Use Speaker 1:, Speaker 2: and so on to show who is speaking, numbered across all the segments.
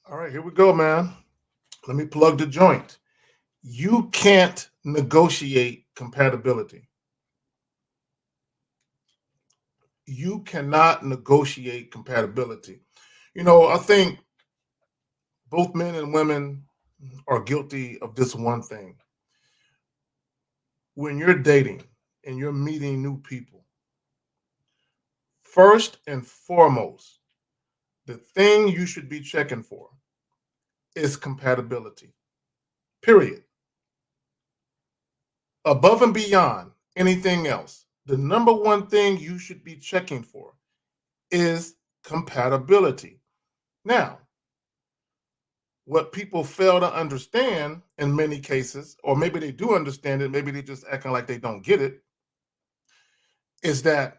Speaker 1: All right, here we go, man. Let me plug the joint. You can't negotiate compatibility. You cannot negotiate compatibility. I think both men and women are guilty of this one thing. When you're dating and you're meeting new people, first and foremost, the thing you should be checking for is compatibility, period. Above and beyond anything else, the number one thing you should be checking for is compatibility. Now, what people fail to understand in many cases, or maybe they do understand it, maybe they just acting like they don't get it, is that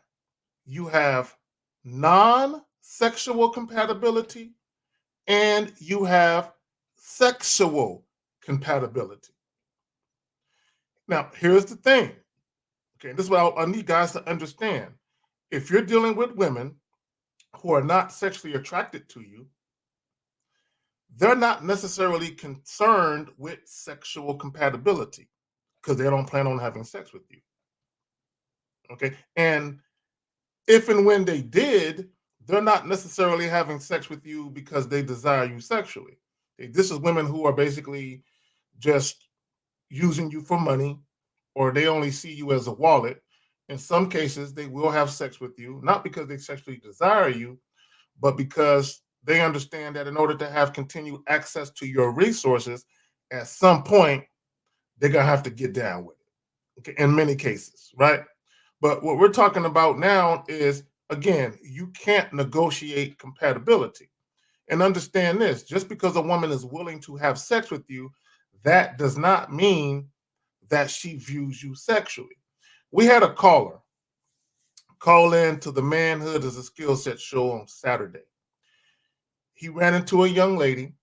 Speaker 1: you have non-sexual compatibility and you have sexual compatibility. Now, here's the thing. Okay, this is what I need guys to understand. If you're dealing with women who are not sexually attracted to you, they're not necessarily concerned with sexual compatibility because they don't plan on having sex with you. Okay. And if and when they did, they're not necessarily having sex with you because they desire you sexually. This is women who are basically just using you for money, or they only see you as a wallet. In some cases, they will have sex with you, not because they sexually desire you, but because they understand that in order to have continued access to your resources, at some point, they're going to have to get down with it. Okay, in many cases, right? But what we're talking about now is, again, you can't negotiate compatibility. And understand this, just because a woman is willing to have sex with you, that does not mean that she views you sexually. We had a caller call in to the Manhood as a Skill Set show on Saturday. He ran into a young lady,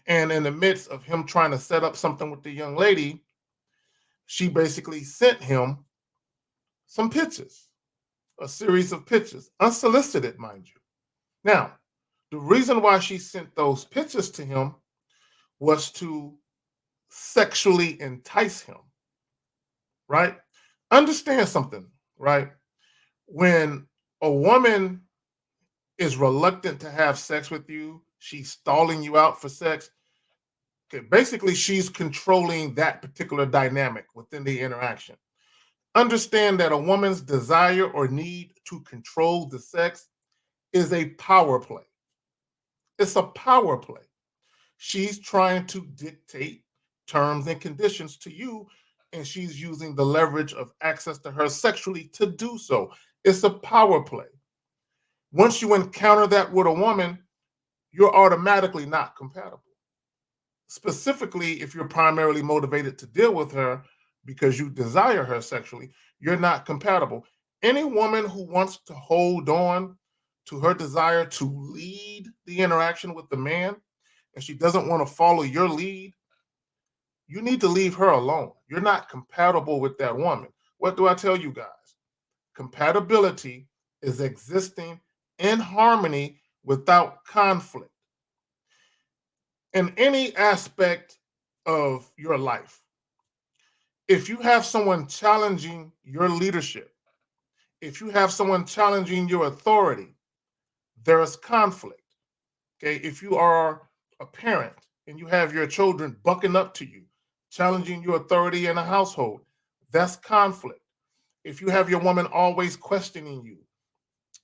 Speaker 1: and in the midst of him trying to set up something with the young lady, she basically sent him some pictures, a series of pictures, unsolicited, mind you. Now, the reason why she sent those pictures to him was to sexually entice him, right? Understand something, right? When a woman is reluctant to have sex with you, she's stalling you out for sex. Okay, basically, she's controlling that particular dynamic within the interaction. Understand that a woman's desire or need to control the sex is a power play. It's a power play. She's trying to dictate terms and conditions to you, and she's using the leverage of access to her sexually to do so. It's a power play. Once you encounter that with a woman, you're automatically not compatible. Specifically, if you're primarily motivated to deal with her because you desire her sexually, you're not compatible. Any woman who wants to hold on to her desire to lead the interaction with the man and she doesn't want to follow your lead, you need to leave her alone. You're not compatible with that woman. What do I tell you guys? Compatibility is existing in harmony without conflict in any aspect of your life. If you have someone challenging your leadership, if you have someone challenging your authority, there is conflict. Okay. If you are a parent and you have your children bucking up to you, challenging your authority in a household, that's conflict. If you have your woman always questioning you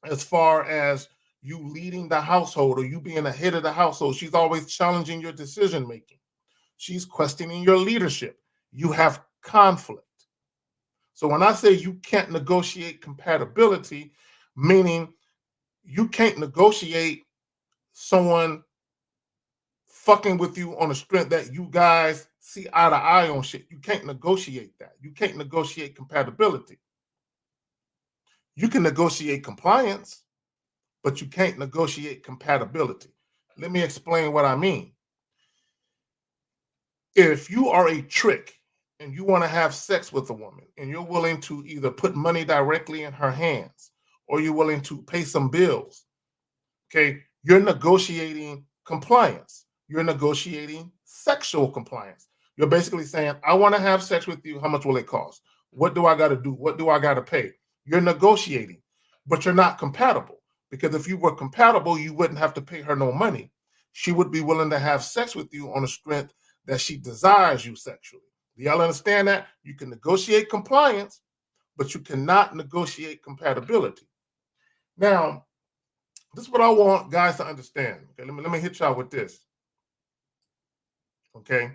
Speaker 1: as far as you leading the household or you being the head of the household, she's always challenging your decision making. She's questioning your leadership. You have conflict. So when I say you can't negotiate compatibility, meaning you can't negotiate someone fucking with you on a strength that you guys see eye to eye on shit. You can't negotiate that. You can't negotiate compatibility. You can negotiate compliance, but you can't negotiate compatibility. Let me explain what I mean. If you are a trick and you want to have sex with a woman and you're willing to either put money directly in her hands or you're willing to pay some bills, okay, You're negotiating compliance. You're negotiating sexual compliance. You're basically saying, I want to have sex with you. How much will it cost? What do I got to do? What do I got to pay? You're negotiating, but you're not compatible, because if you were compatible, you wouldn't have to pay her no money. She would be willing to have sex with you on the strength that she desires you sexually. Do y'all understand that? You can negotiate compliance, but you cannot negotiate compatibility. Now, this is what I want guys to understand. Okay, let me hit y'all with this. Okay.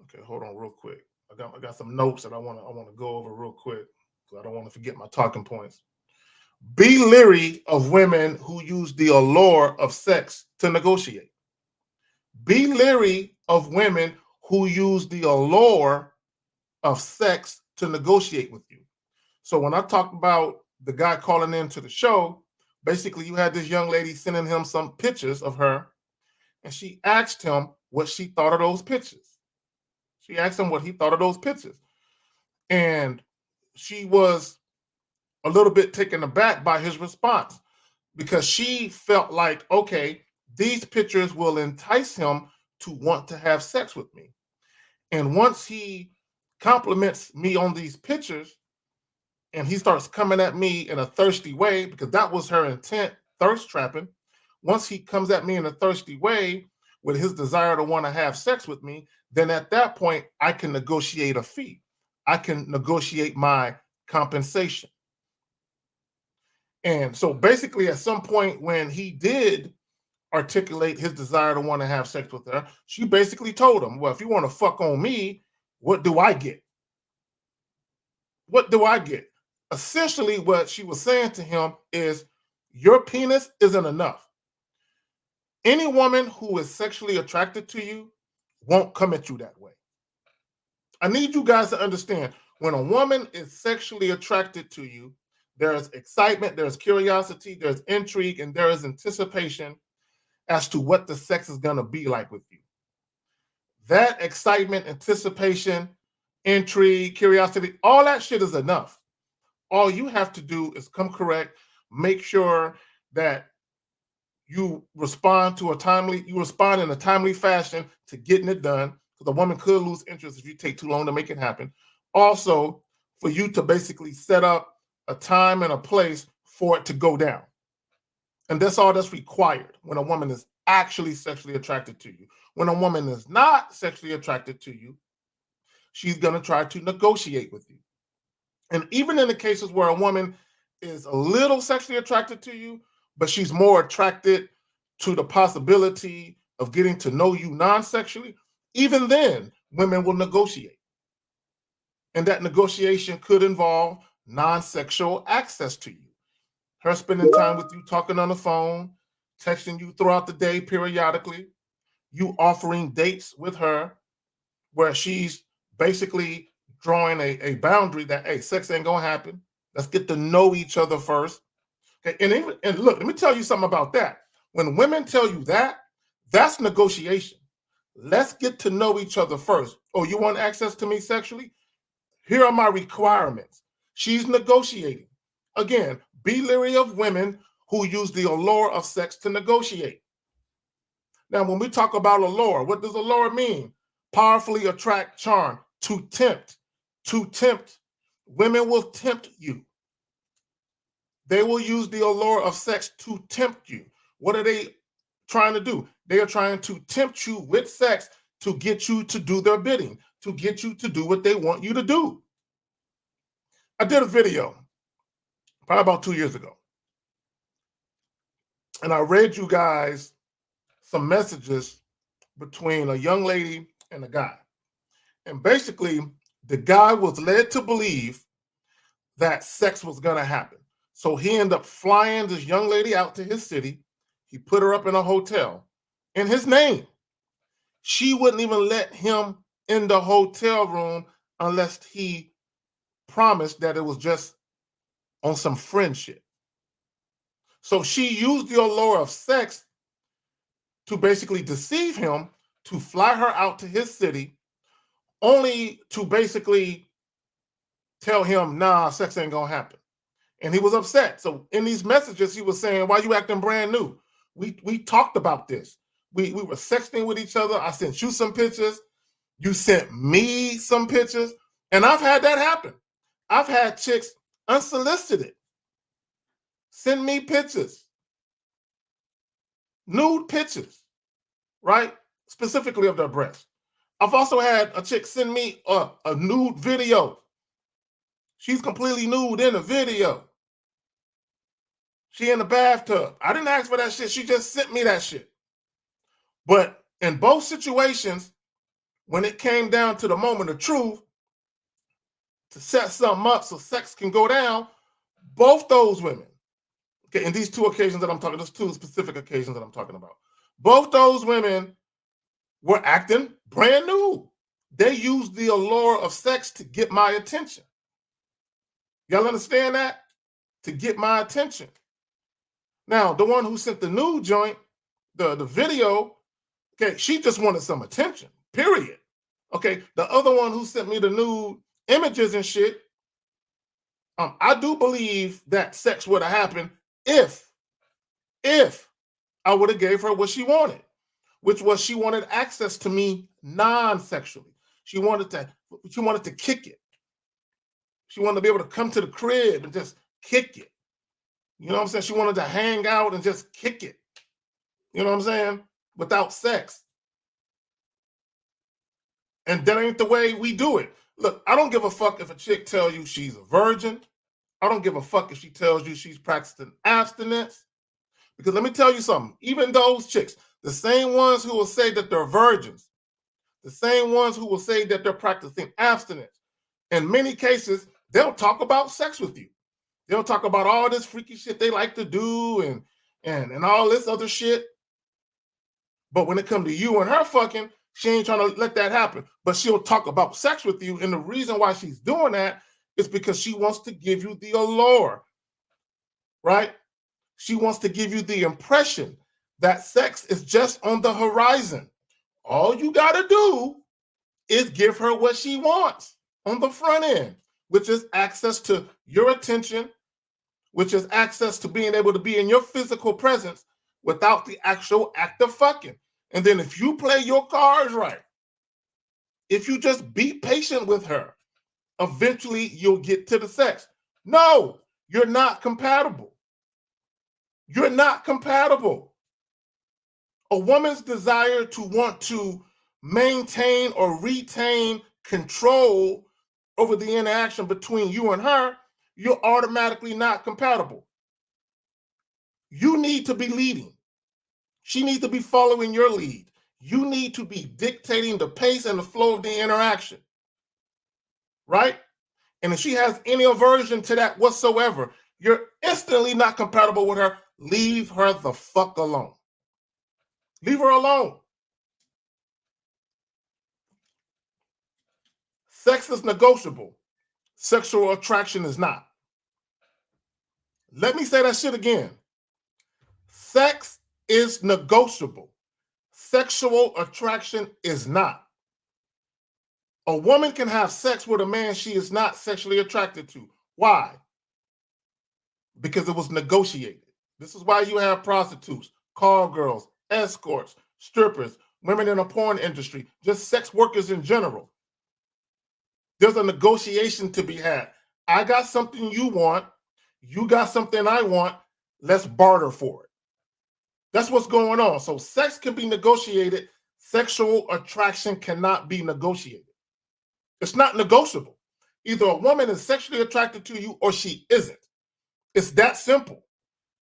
Speaker 1: Okay, hold on real quick. I got some notes that I want to go over real quick, because I don't want to forget my talking points. Be leery of women who use the allure of sex to negotiate. Be leery of women who use the allure of sex to negotiate with you. So when I talked about the guy calling into the show, basically you had this young lady sending him some pictures of her, and she asked him what she thought of those pictures. She asked him what he thought of those pictures. And she was a little bit taken aback by his response, because she felt like, okay, these pictures will entice him to want to have sex with me. And once he compliments me on these pictures and he starts coming at me in a thirsty way, because that was her intent, thirst trapping. Once he comes at me in a thirsty way with his desire to want to have sex with me, then at that point, I can negotiate a fee. I can negotiate my compensation. And so basically, at some point when he did articulate his desire to want to have sex with her, she basically told him, well, if you want to fuck on me, what do I get? What do I get? Essentially, what she was saying to him is, your penis isn't enough. Any woman who is sexually attracted to you won't come at you that way. I need you guys to understand, when a woman is sexually attracted to you, there's excitement, there's curiosity, there's intrigue, and there is anticipation as to what the sex is going to be like with you. That excitement, anticipation, intrigue, curiosity, all that shit is enough. All you have to do is come correct, make sure that you respond in a timely fashion to getting it done, because a woman could lose interest if you take too long to make it happen. Also, for you to basically set up a time and a place for it to go down. And that's all that's required when a woman is actually sexually attracted to you. When a woman is not sexually attracted to you, she's going to try to negotiate with you. And even in the cases where a woman is a little sexually attracted to you, but she's more attracted to the possibility of getting to know you non-sexually, even then, women will negotiate. And that negotiation could involve non-sexual access to you. Her spending time with you, talking on the phone, texting you throughout the day periodically, you offering dates with her where she's basically drawing a boundary that, hey, sex ain't gonna happen. Let's get to know each other first. Okay, and look, let me tell you something about that. When women tell you that, that's negotiation. Let's get to know each other first. Oh, you want access to me sexually? Here are my requirements. She's negotiating. Again, be leery of women who use the allure of sex to negotiate. Now, when we talk about allure, what does allure mean? Powerfully attract, charm, to tempt. To tempt. Women will tempt you. They will use the allure of sex to tempt you. What are they trying to do? They are trying to tempt you with sex to get you to do their bidding, to get you to do what they want you to do. I did a video probably about 2 years ago, and I read you guys some messages between a young lady and a guy. And basically, the guy was led to believe that sex was going to happen. So he ended up flying this young lady out to his city. He put her up in a hotel in his name. She wouldn't even let him in the hotel room unless he promised that it was just on some friendship. So she used the allure of sex to basically deceive him, to fly her out to his city, only to basically tell him, nah, sex ain't gonna happen. And he was upset. So in these messages, he was saying, why you acting brand new? We talked about this. We were sexting with each other. I sent you some pictures. You sent me some pictures. And I've had that happen. I've had chicks unsolicited send me pictures, nude pictures, right? Specifically of their breasts. I've also had a chick send me a nude video. She's completely nude in the video. She in the bathtub. I didn't ask for that shit. She just sent me that shit. But in both situations, when it came down to the moment of truth, to set something up so sex can go down, both those women, okay, in these two occasions that I'm talking, there's two specific occasions that I'm talking about. Both those women were acting brand new. They used the allure of sex to get my attention. Y'all understand that? To get my attention. Now, the one who sent the nude joint, the video, okay, she just wanted some attention, period. Okay, the other one who sent me the nude images and shit, I do believe that sex would have happened if I would have gave her what she wanted, which was she wanted access to me non-sexually. She wanted to kick it. She wanted to be able to come to the crib and just kick it. You know what I'm saying? She wanted to hang out and just kick it. You know what I'm saying? Without sex. And that ain't the way we do it. Look, I don't give a fuck if a chick tells you she's a virgin. I don't give a fuck if she tells you she's practicing abstinence. Because let me tell you something. Even those chicks, the same ones who will say that they're virgins, the same ones who will say that they're practicing abstinence, in many cases, they'll talk about sex with you. They'll talk about all this freaky shit they like to do and all this other shit. But when it comes to you and her fucking, she ain't trying to let that happen. But she'll talk about sex with you. And the reason why she's doing that is because she wants to give you the allure, right? She wants to give you the impression that sex is just on the horizon. All you got to do is give her what she wants on the front end, which is access to your attention, which is access to being able to be in your physical presence without the actual act of fucking. And then if you play your cards right, if you just be patient with her, eventually you'll get to the sex. No, you're not compatible. You're not compatible. A woman's desire to want to maintain or retain control over the interaction between you and her, you're automatically not compatible. You need to be leading. She needs to be following your lead. You need to be dictating the pace and the flow of the interaction, right? And if she has any aversion to that whatsoever, you're instantly not compatible with her. Leave her the fuck alone. Leave her alone. Sex is negotiable. Sexual attraction is not. Let me say that shit again. Sex is negotiable. Sexual attraction is not. A woman can have sex with a man she is not sexually attracted to. Why? Because it was negotiated. This is why you have prostitutes, call girls, escorts, strippers, women in the porn industry, just sex workers in general. There's a negotiation to be had. I got something you want. You got something I want. Let's barter for it. That's what's going on. So sex can be negotiated. Sexual attraction cannot be negotiated. It's not negotiable. Either a woman is sexually attracted to you or she isn't. It's that simple.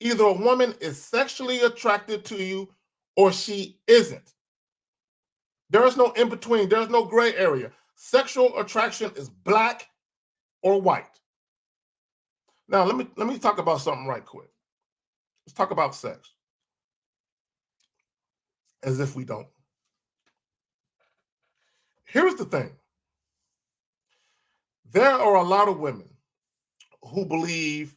Speaker 1: Either a woman is sexually attracted to you or she isn't. There is no in between. There's no gray area. Sexual attraction is black or white. Now, let me talk about something right quick. Let's talk about sex. As if we don't. Here's the thing. There are a lot of women who believe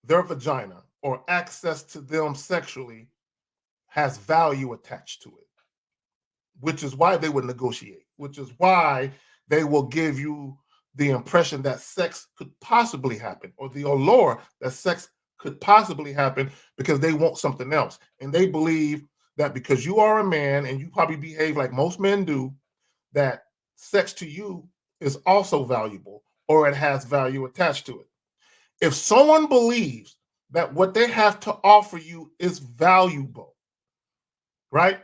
Speaker 1: their vagina or access to them sexually has value attached to it, which is why they would negotiate, which is why they will give you the impression that sex could possibly happen, or the allure that sex could possibly happen, because they want something else. And they believe that because you are a man and you probably behave like most men do, that sex to you is also valuable, or it has value attached to it. If someone believes that what they have to offer you is valuable, right?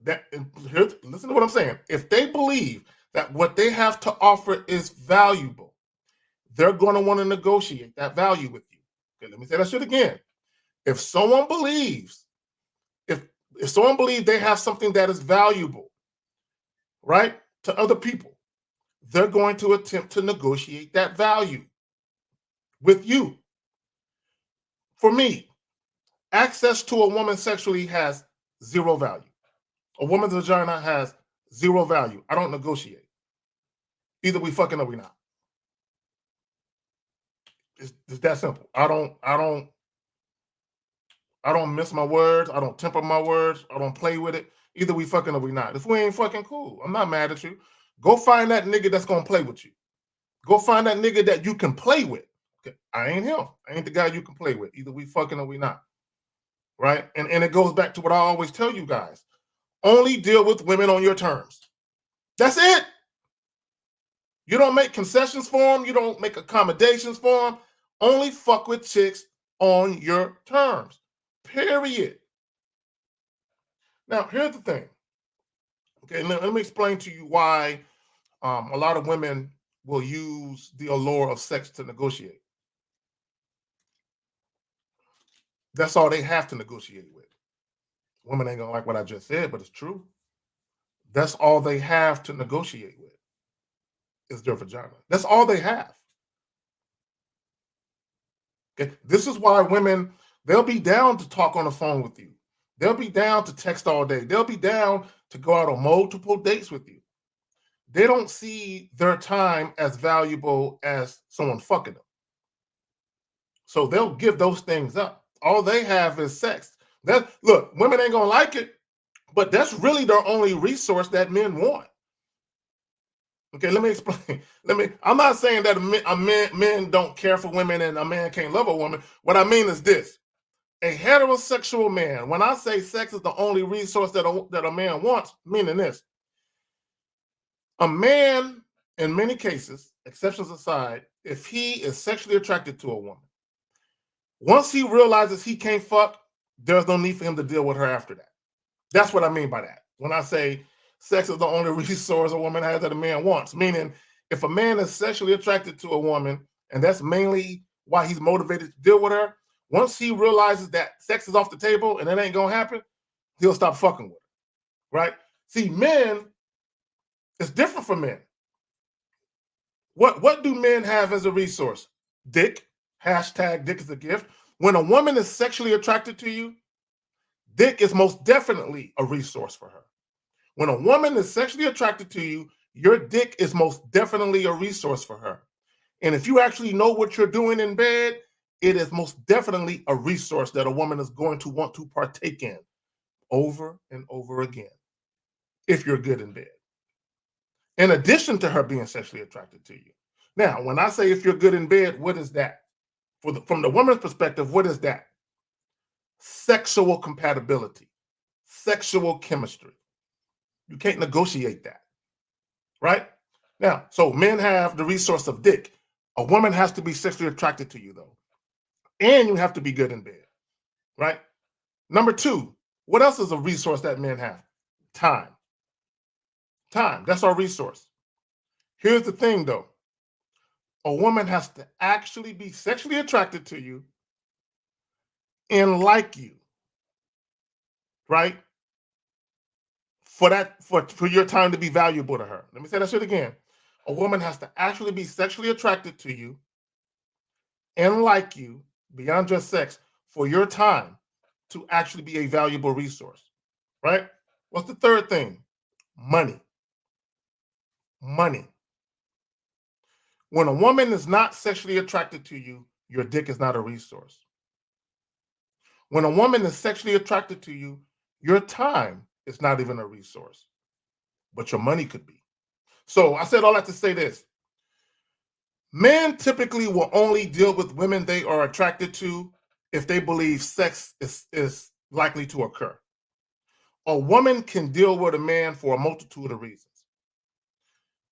Speaker 1: Listen to what I'm saying. If they believe that what they have to offer is valuable, they're going to want to negotiate that value with you. Okay, let me say that shit again. If someone believes, if if someone believes they have something that is valuable, right, to other people, they're going to attempt to negotiate that value with you. For me, access to a woman sexually has zero value. A woman's vagina has zero value. I don't negotiate. Either we fucking or we not. It's that simple. I don't miss my words. I don't temper my words. I don't play with it. Either we fucking or we not. If we ain't fucking, cool. I'm not mad at you. Go find that nigga that's gonna play with you. Go find that nigga that you can play with. Okay. I ain't him. I ain't the guy you can play with. Either we fucking or we not. Right? And it goes back to what I always tell you guys. Only deal with women on your terms. That's it. You don't make concessions for them. You don't make accommodations for them. Only fuck with chicks on your terms. Period. Now, here's the thing. Okay, let me explain to you why a lot of women will use the allure of sex to negotiate. That's all they have to negotiate with. Women ain't gonna like what I just said, but it's true. That's all they have to negotiate with is their vagina. That's all they have. Okay, this is why women, they'll be down to talk on the phone with you. They'll be down to text all day. They'll be down to go out on multiple dates with you. They don't see their time as valuable as someone fucking them. So they'll give those things up. All they have is sex. Look, women ain't gonna like it, but that's really their only resource that men want. Okay, let me explain. I'm not saying that men don't care for women and a man can't love a woman. What I mean is this: a heterosexual man, when I say sex is the only resource that a man wants, meaning this: a man, in many cases, exceptions aside, if he is sexually attracted to a woman, once he realizes he can't fuck, there's no need for him to deal with her after that. That's what I mean by that. When I say sex is the only resource a woman has that a man wants, meaning if a man is sexually attracted to a woman, and that's mainly why he's motivated to deal with her, once he realizes that sex is off the table and it ain't gonna happen, he'll stop fucking with her, right? See, men, it's different for men. What do men have as a resource? Dick. Hashtag dick is a gift. When a woman is sexually attracted to you, dick is most definitely a resource for her. When a woman is sexually attracted to you, your dick is most definitely a resource for her. And if you actually know what you're doing in bed, it is most definitely a resource that a woman is going to want to partake in over and over again if you're good in bed. In addition to her being sexually attracted to you. Now, when I say if you're good in bed, what is that? From the woman's perspective, what is that? Sexual compatibility, sexual chemistry. You can't negotiate that, right? Now, so men have the resource of dick. A woman has to be sexually attracted to you, though. And you have to be good in bed, right? Number two, what else is a resource that men have? Time. Time, that's our resource. Here's the thing, though. A woman has to actually be sexually attracted to you and like you, right? For your time to be valuable to her. Let me say that shit again. A woman has to actually be sexually attracted to you and like you beyond just sex for your time to actually be a valuable resource, right? What's the third thing? Money. Money. When a woman is not sexually attracted to you, your dick is not a resource. When a woman is sexually attracted to you, your time is not even a resource, but your money could be. So I said all that to say this. Men typically will only deal with women they are attracted to if they believe sex is likely to occur. A woman can deal with a man for a multitude of reasons.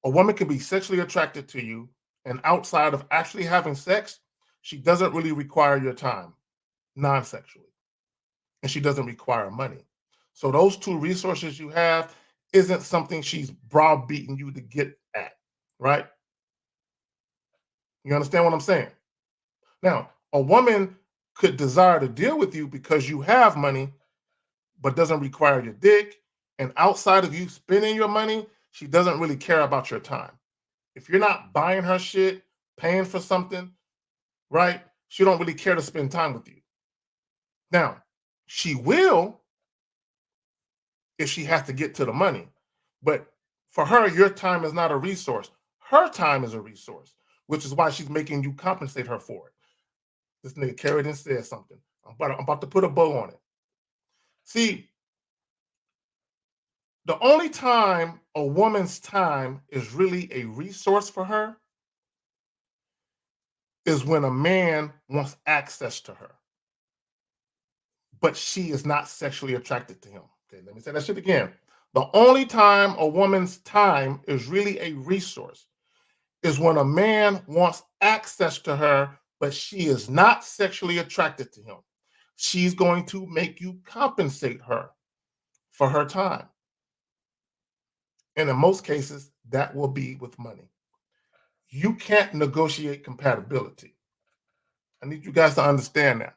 Speaker 1: A woman can be sexually attracted to you, and outside of actually having sex, she doesn't really require your time, non sexually, and she doesn't require money. So, those two resources you have isn't something she's browbeating you to get at, right? You understand what I'm saying? Now, a woman could desire to deal with you because you have money, but doesn't require your dick. And outside of you spending your money, she doesn't really care about your time. If you're not buying her shit, paying for something, right? She don't really care to spend time with you. Now, she will if she has to get to the money. But for her, your time is not a resource. Her time is a resource, which is why she's making you compensate her for it. This nigga carried and said something. I'm about to put a bow on it. See, the only time a woman's time is really a resource for her is when a man wants access to her, but she is not sexually attracted to him. Okay, let me say that shit again. The only time a woman's time is really a resource is when a man wants access to her, but she is not sexually attracted to him. She's going to make you compensate her for her time. And in most cases, that will be with money. You can't negotiate compatibility. I need you guys to understand that.